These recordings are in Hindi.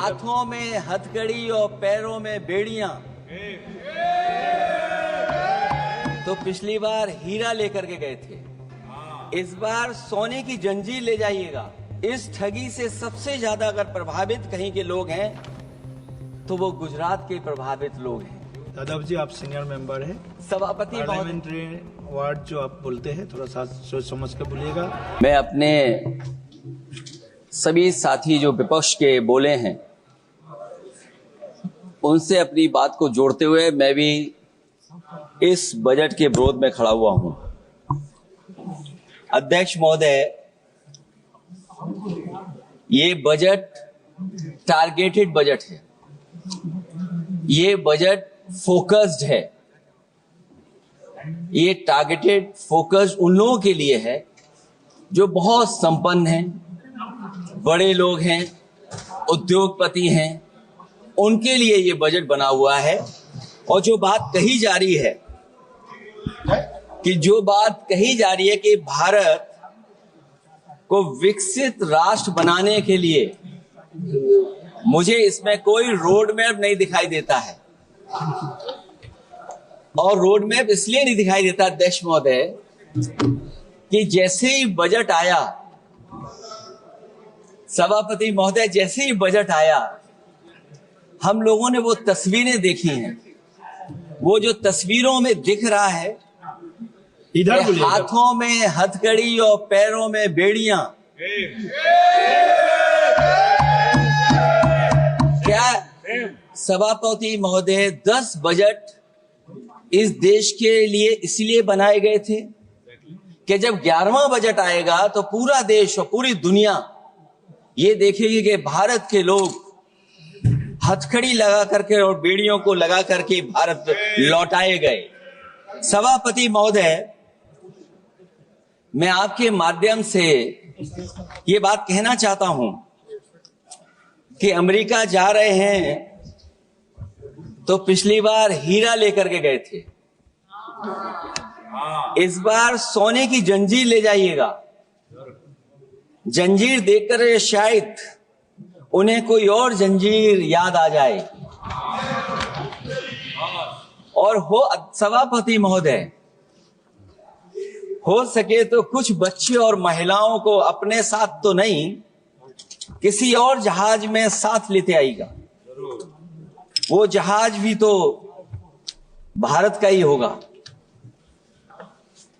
हाथों में हथकड़ी और पैरों में बेड़ियां। तो पिछली बार हीरा लेकर के गए थे, इस बार सोने की जंजीर ले जाइएगा। इस ठगी से सबसे ज्यादा अगर प्रभावित कहीं के लोग हैं तो वो गुजरात के प्रभावित लोग हैं। यादव जी, आप सीनियर मेंबर हैं, सभापति पार्लियामेंट्री वार्ड जो आप बोलते हैं, थोड़ा सा सोच समझ के बोलिएगा। मैं अपने सभी साथी जो विपक्ष के बोले हैं उनसे अपनी बात को जोड़ते हुए मैं भी इस बजट के विरोध में खड़ा हुआ हूं। अध्यक्ष महोदय, ये बजट टारगेटेड बजट है, ये बजट फोकस्ड है। ये टारगेटेड फोकस्ड उन लोगों के लिए है जो बहुत संपन्न हैं, बड़े लोग हैं, उद्योगपति हैं, उनके लिए ये बजट बना हुआ है। और जो बात कही जा रही है कि भारत को विकसित राष्ट्र बनाने के लिए, मुझे इसमें कोई रोड मैप नहीं दिखाई देता है। और रोड मैप इसलिए नहीं दिखाई देता अध्यक्ष महोदय कि जैसे ही बजट आया, सभापति महोदय, जैसे ही बजट आया हम लोगों ने वो तस्वीरें देखी हैं। वो जो तस्वीरों में दिख रहा है, इधर हाथों में हथकड़ी और पैरों में बेड़ियां। क्या सभापति महोदय 10 बजट इस देश के लिए इसलिए बनाए गए थे कि जब 11वां बजट आएगा तो पूरा देश और पूरी दुनिया ये देखेगी कि भारत के लोग हथकड़ी लगा करके और बेड़ियों को लगा करके भारत लौटाए गए। सभापति महोदय, मैं आपके माध्यम से ये बात कहना चाहता हूं कि अमेरिका जा रहे हैं तो पिछली बार हीरा लेकर के गए थे, इस बार सोने की जंजीर ले जाइएगा। जंजीर देखकर शायद उन्हें कोई और जंजीर याद आ जाए। और हो सभापति महोदय, हो सके तो कुछ बच्चे और महिलाओं को अपने साथ तो नहीं, किसी और जहाज में साथ लेते आएगा। वो जहाज भी तो भारत का ही होगा।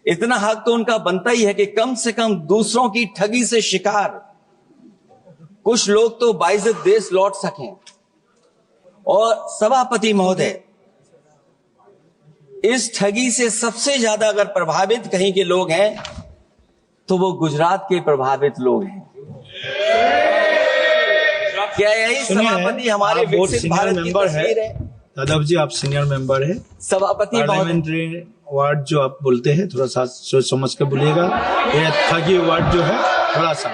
इतना हक तो उनका बनता ही है कि कम से कम दूसरों की ठगी से शिकार कुछ लोग तो बाइज्जत देश लौट सकें। और सभापति महोदय, इस ठगी से सबसे ज्यादा अगर प्रभावित कहीं के लोग हैं तो वो गुजरात के प्रभावित लोग हैं। क्या यही सभापति हमारे विकसित भारत की तस्वीर है? यादव जी, आप सीनियर मेंबर हैं, सभापति पार्लियामेंट्री वार्ड जो आप बोलते हैं, थोड़ा सा सोच समझ के बोलिएगा। ये ठगी वार्ड जो है, थोड़ा सा